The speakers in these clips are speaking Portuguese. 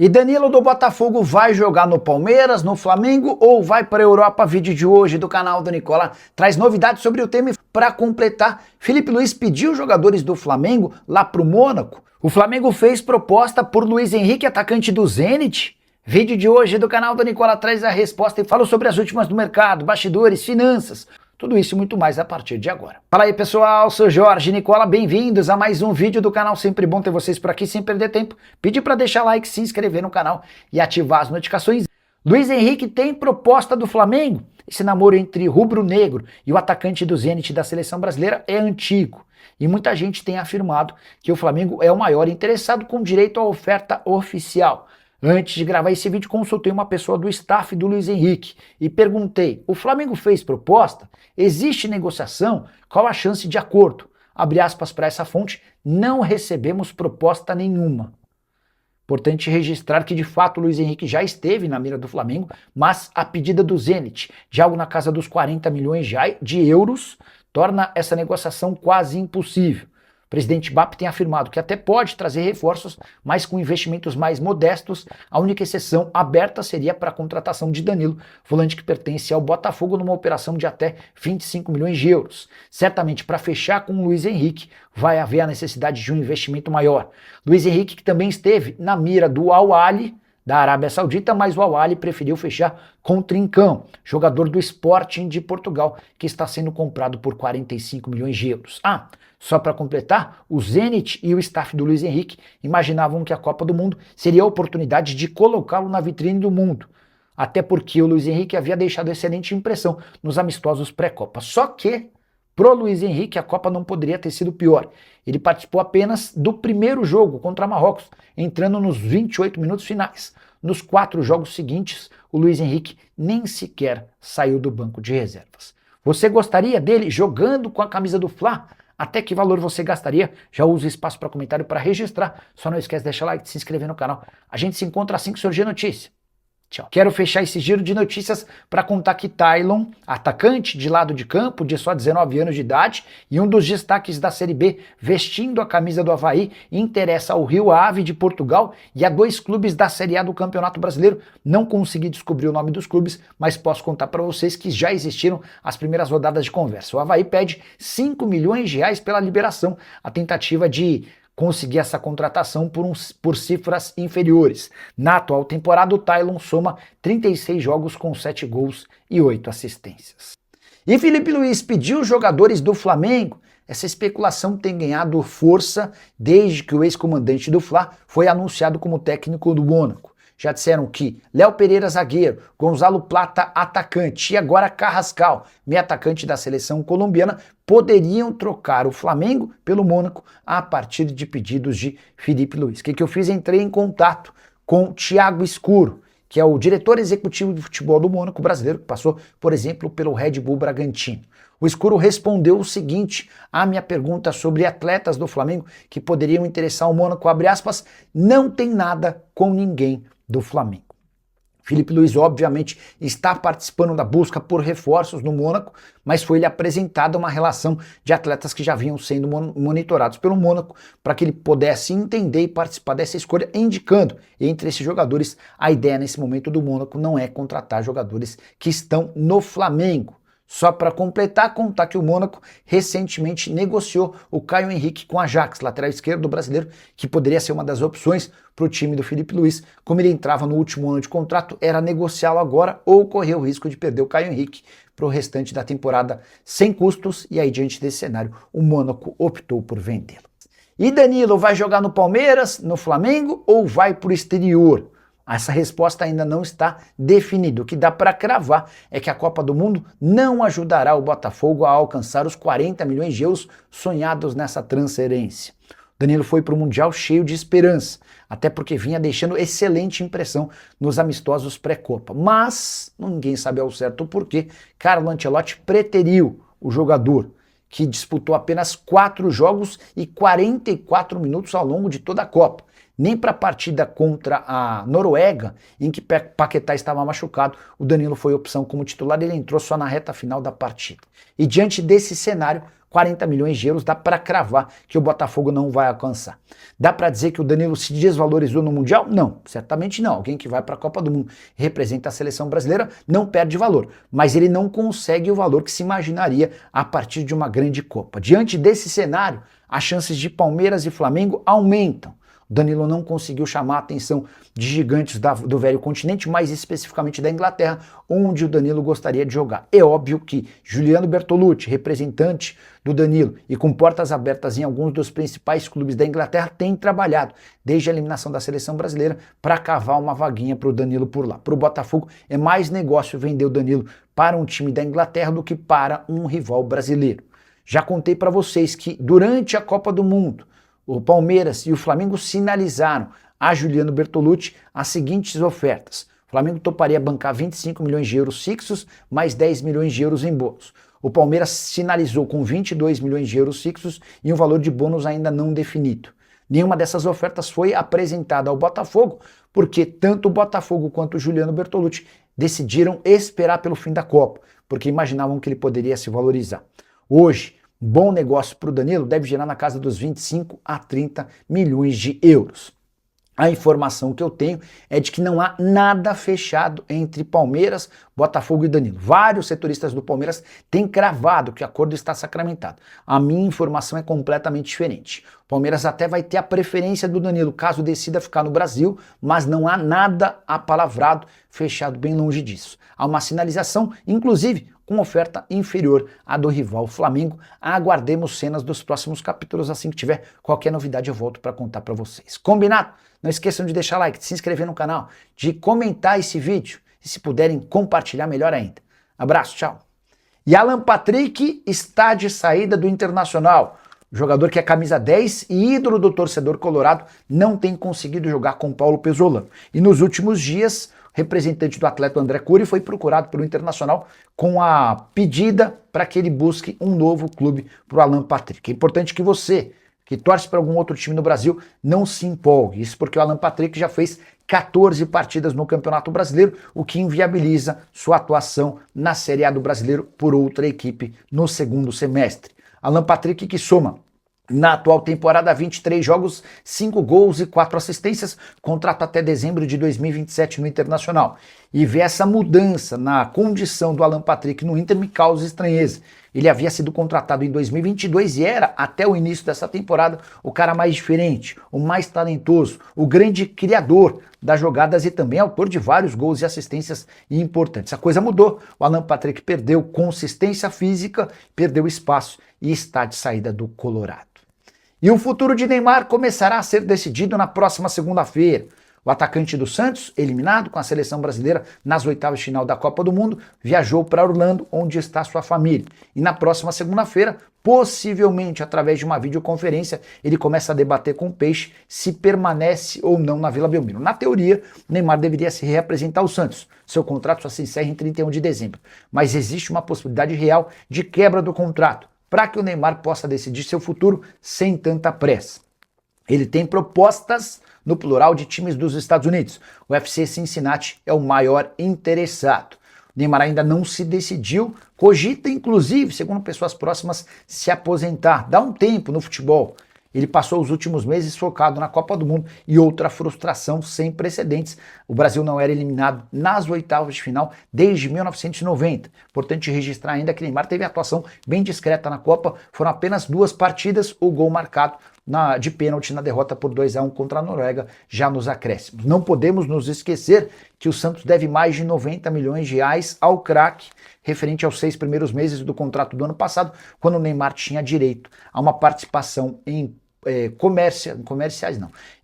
E Danilo do Botafogo vai jogar no Palmeiras, no Flamengo ou vai para a Europa? Vídeo de hoje do canal do Nicola traz novidades sobre o tema. Para completar, Filipe Luís pediu jogadores do Flamengo lá para o Mônaco. O Flamengo fez proposta por Luiz Henrique, atacante do Zenit. Vídeo de hoje do canal do Nicola traz a resposta e fala sobre as últimas do mercado, bastidores, finanças. Tudo isso e muito mais a partir de agora. Fala aí pessoal, sou Jorge Nicola, bem-vindos a mais um vídeo do canal. Sempre bom ter vocês por aqui, sem perder tempo. Pedir para deixar like, se inscrever no canal e ativar as notificações. Luiz Henrique tem proposta do Flamengo? Esse namoro entre rubro-negro e o atacante do Zenit da seleção brasileira é antigo. E muita gente tem afirmado que o Flamengo é o maior interessado com direito à oferta oficial. Antes de gravar esse vídeo, consultei uma pessoa do staff do Luiz Henrique e perguntei: o Flamengo fez proposta? Existe negociação? Qual a chance de acordo? Abre aspas para essa fonte: não recebemos proposta nenhuma. Importante registrar que de fato o Luiz Henrique já esteve na mira do Flamengo, mas a pedida do Zenit, de algo na casa dos 40 milhões de euros, torna essa negociação quase impossível. O presidente BAP tem afirmado que até pode trazer reforços, mas com investimentos mais modestos. A única exceção aberta seria para a contratação de Danilo, volante que pertence ao Botafogo, numa operação de até 25 milhões de euros. Certamente, para fechar com o Luiz Henrique, vai haver a necessidade de um investimento maior. Luiz Henrique, que também esteve na mira do Al Ahly, da Arábia Saudita, mas o Al Ahly preferiu fechar com Trincão, jogador do Sporting de Portugal, que está sendo comprado por 45 milhões de euros. Só para completar, o Zenit e o staff do Luiz Henrique imaginavam que a Copa do Mundo seria a oportunidade de colocá-lo na vitrine do mundo. Até porque o Luiz Henrique havia deixado excelente impressão nos amistosos pré-Copa. Só que, pro Luiz Henrique, a Copa não poderia ter sido pior. Ele participou apenas do primeiro jogo contra Marrocos, entrando nos 28 minutos finais. Nos 4 jogos seguintes, o Luiz Henrique nem sequer saiu do banco de reservas. Você gostaria dele jogando com a camisa do Fla? Até que valor você gastaria? Já usa o espaço para comentário para registrar. Só não esquece de deixar like e se inscrever no canal. A gente se encontra assim que surgir notícia. Tchau. Quero fechar esse giro de notícias para contar que Taylon, atacante de lado de campo de só 19 anos de idade e um dos destaques da Série B, vestindo a camisa do Avaí, interessa ao Rio Ave de Portugal e a 2 clubes da Série A do Campeonato Brasileiro. Não consegui descobrir o nome dos clubes, mas posso contar para vocês que já existiram as primeiras rodadas de conversa. O Avaí pede 5 milhões de reais pela liberação, a tentativa de conseguir essa contratação por cifras inferiores. Na atual temporada, o Taylon soma 36 jogos com 7 gols e 8 assistências. E Filipe Luís pediu jogadores do Flamengo? Essa especulação tem ganhado força desde que o ex-comandante do Fla foi anunciado como técnico do Mônaco. Já disseram que Léo Pereira, zagueiro, Gonzalo Plata, atacante, e agora Carrascal, meio atacante da seleção colombiana, poderiam trocar o Flamengo pelo Mônaco a partir de pedidos de Filipe Luís. O que eu fiz? Entrei em contato com Thiago Escuro, que é o diretor executivo de futebol do Mônaco brasileiro, que passou, por exemplo, pelo Red Bull Bragantino. O Escuro respondeu o seguinte à minha pergunta sobre atletas do Flamengo que poderiam interessar o Mônaco, abre aspas: não tem nada com ninguém do Flamengo. Filipe Luís, obviamente, está participando da busca por reforços no Mônaco, mas foi-lhe apresentada uma relação de atletas que já vinham sendo monitorados pelo Mônaco para que ele pudesse entender e participar dessa escolha, indicando entre esses jogadores a ideia nesse momento do Mônaco não é contratar jogadores que estão no Flamengo. Só para completar, contar que o Mônaco recentemente negociou o Caio Henrique com a Ajax, lateral esquerdo do brasileiro, que poderia ser uma das opções para o time do Filipe Luís. Como ele entrava no último ano de contrato, era negociá-lo agora ou correr o risco de perder o Caio Henrique para o restante da temporada sem custos, e aí diante desse cenário o Mônaco optou por vendê-lo. E Danilo vai jogar no Palmeiras, no Flamengo ou vai para o exterior? Essa resposta ainda não está definida. O que dá para cravar é que a Copa do Mundo não ajudará o Botafogo a alcançar os 40 milhões de euros sonhados nessa transferência. Danilo foi para o Mundial cheio de esperança, até porque vinha deixando excelente impressão nos amistosos pré-Copa. Mas ninguém sabe ao certo o porquê Carlo Ancelotti preteriu o jogador, que disputou apenas 4 jogos e 44 minutos ao longo de toda a Copa. Nem para a partida contra a Noruega, em que Paquetá estava machucado, o Danilo foi opção como titular, ele entrou só na reta final da partida. E diante desse cenário, 40 milhões de euros dá para cravar que o Botafogo não vai alcançar. Dá para dizer que o Danilo se desvalorizou no Mundial? Não, certamente não. Alguém que vai para a Copa do Mundo e representa a seleção brasileira não perde valor, mas ele não consegue o valor que se imaginaria a partir de uma grande Copa. Diante desse cenário, as chances de Palmeiras e Flamengo aumentam. O Danilo não conseguiu chamar a atenção de gigantes do velho continente, mais especificamente da Inglaterra, onde o Danilo gostaria de jogar. É óbvio que Juliano Bertolucci, representante do Danilo e com portas abertas em alguns dos principais clubes da Inglaterra, tem trabalhado desde a eliminação da seleção brasileira para cavar uma vaguinha para o Danilo por lá. Para o Botafogo é mais negócio vender o Danilo para um time da Inglaterra do que para um rival brasileiro. Já contei para vocês que durante a Copa do Mundo, o Palmeiras e o Flamengo sinalizaram a Juliano Bertolucci as seguintes ofertas. O Flamengo toparia bancar 25 milhões de euros fixos, mais 10 milhões de euros em bônus. O Palmeiras sinalizou com 22 milhões de euros fixos e um valor de bônus ainda não definido. Nenhuma dessas ofertas foi apresentada ao Botafogo, porque tanto o Botafogo quanto o Juliano Bertolucci decidiram esperar pelo fim da Copa, porque imaginavam que ele poderia se valorizar. Hoje, bom negócio para o Danilo deve gerar na casa dos 25 a 30 milhões de euros. A informação que eu tenho é de que não há nada fechado entre Palmeiras, Botafogo e Danilo. Vários setoristas do Palmeiras têm cravado que o acordo está sacramentado. A minha informação é completamente diferente. O Palmeiras até vai ter a preferência do Danilo caso decida ficar no Brasil, mas não há nada apalavrado, fechado, bem longe disso. Há uma sinalização, inclusive, com oferta inferior à do rival Flamengo. Aguardemos cenas dos próximos capítulos. Assim que tiver qualquer novidade eu volto para contar para vocês. Combinado? Não esqueçam de deixar like, de se inscrever no canal, de comentar esse vídeo e se puderem compartilhar melhor ainda. Abraço, tchau. E Alan Patrick está de saída do Internacional. O jogador que é camisa 10 e ídolo do torcedor colorado não tem conseguido jogar com Paulo Pesolano. E nos últimos dias, o representante do atleta André Cury foi procurado pelo Internacional com a pedida para que ele busque um novo clube para o Alan Patrick. É importante que você, que torce para algum outro time no Brasil, não se empolgue. Isso porque o Alan Patrick já fez 14 partidas no Campeonato Brasileiro, o que inviabiliza sua atuação na Série A do Brasileiro por outra equipe no segundo semestre. Alan Patrick, que soma na atual temporada 23 jogos, 5 gols e 4 assistências, contrato até dezembro de 2027 no Internacional. E ver essa mudança na condição do Alan Patrick no Inter me causa estranheza. Ele havia sido contratado em 2022 e era, até o início dessa temporada, o cara mais diferente, o mais talentoso, o grande criador das jogadas e também autor de vários gols e assistências importantes. A coisa mudou, o Alan Patrick perdeu consistência física, perdeu espaço e está de saída do Colorado. E o futuro de Neymar começará a ser decidido na próxima segunda-feira. O atacante do Santos, eliminado com a seleção brasileira nas oitavas de final da Copa do Mundo, viajou para Orlando, onde está sua família. E na próxima segunda-feira, possivelmente através de uma videoconferência, ele começa a debater com o Peixe se permanece ou não na Vila Belmiro. Na teoria, Neymar deveria se reapresentar ao Santos. Seu contrato só se encerra em 31 de dezembro. Mas existe uma possibilidade real de quebra do contrato, para que o Neymar possa decidir seu futuro sem tanta pressa. Ele tem propostas, no plural, de times dos Estados Unidos. O FC Cincinnati é o maior interessado. O Neymar ainda não se decidiu, cogita inclusive, segundo pessoas próximas, se aposentar. Dá um tempo no futebol. Ele passou os últimos meses focado na Copa do Mundo e outra frustração sem precedentes. O Brasil não era eliminado nas oitavas de final desde 1990. Importante registrar ainda que Neymar teve atuação bem discreta na Copa. Foram apenas 2 partidas, o gol marcado de pênalti na derrota por 2-1 contra a Noruega, já nos acréscimos. Não podemos nos esquecer que o Santos deve mais de 90 milhões de reais ao craque, referente aos 6 primeiros meses do contrato do ano passado, quando o Neymar tinha direito a uma participação em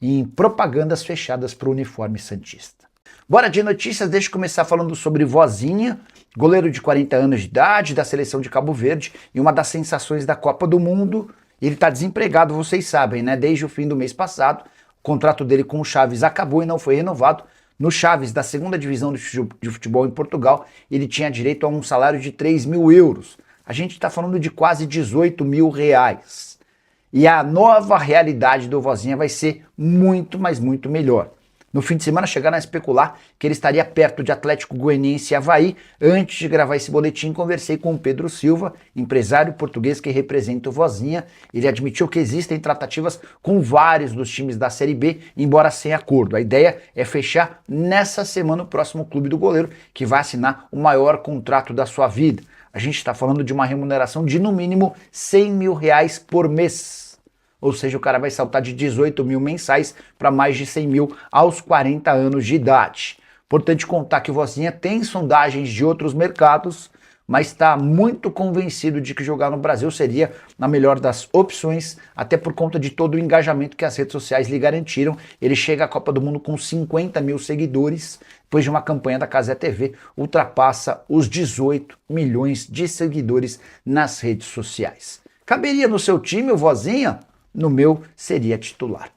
em propagandas fechadas para o uniforme santista. Bora de notícias, deixa eu começar falando sobre Vozinha, goleiro de 40 anos de idade, da seleção de Cabo Verde e uma das sensações da Copa do Mundo. Ele está desempregado, vocês sabem, né? Desde o fim do mês passado, o contrato dele com o Chaves acabou e não foi renovado. No Chaves, da segunda divisão de futebol em Portugal, ele tinha direito a um salário de 3 mil euros. A gente está falando de quase 18 mil reais. e a nova realidade do Vozinha vai ser muito, mas muito melhor. No fim de semana chegaram a especular que ele estaria perto de Atlético Goianiense e Avaí. Antes de gravar esse boletim, conversei com o Pedro Silva, empresário português que representa o Vozinha. Ele admitiu que existem tratativas com vários dos times da Série B, embora sem acordo. A ideia é fechar nessa semana o próximo clube do goleiro, que vai assinar o maior contrato da sua vida. A gente está falando de uma remuneração de no mínimo R$100 mil por mês. Ou seja, o cara vai saltar de 18 mil mensais para mais de 100 mil aos 40 anos de idade. Importante contar que o Vozinha tem sondagens de outros mercados, mas está muito convencido de que jogar no Brasil seria a melhor das opções, até por conta de todo o engajamento que as redes sociais lhe garantiram. Ele chega à Copa do Mundo com 50 mil seguidores, depois de uma campanha da Cazé TV, ultrapassa os 18 milhões de seguidores nas redes sociais. Caberia no seu time o Vozinha? No meu, seria titular.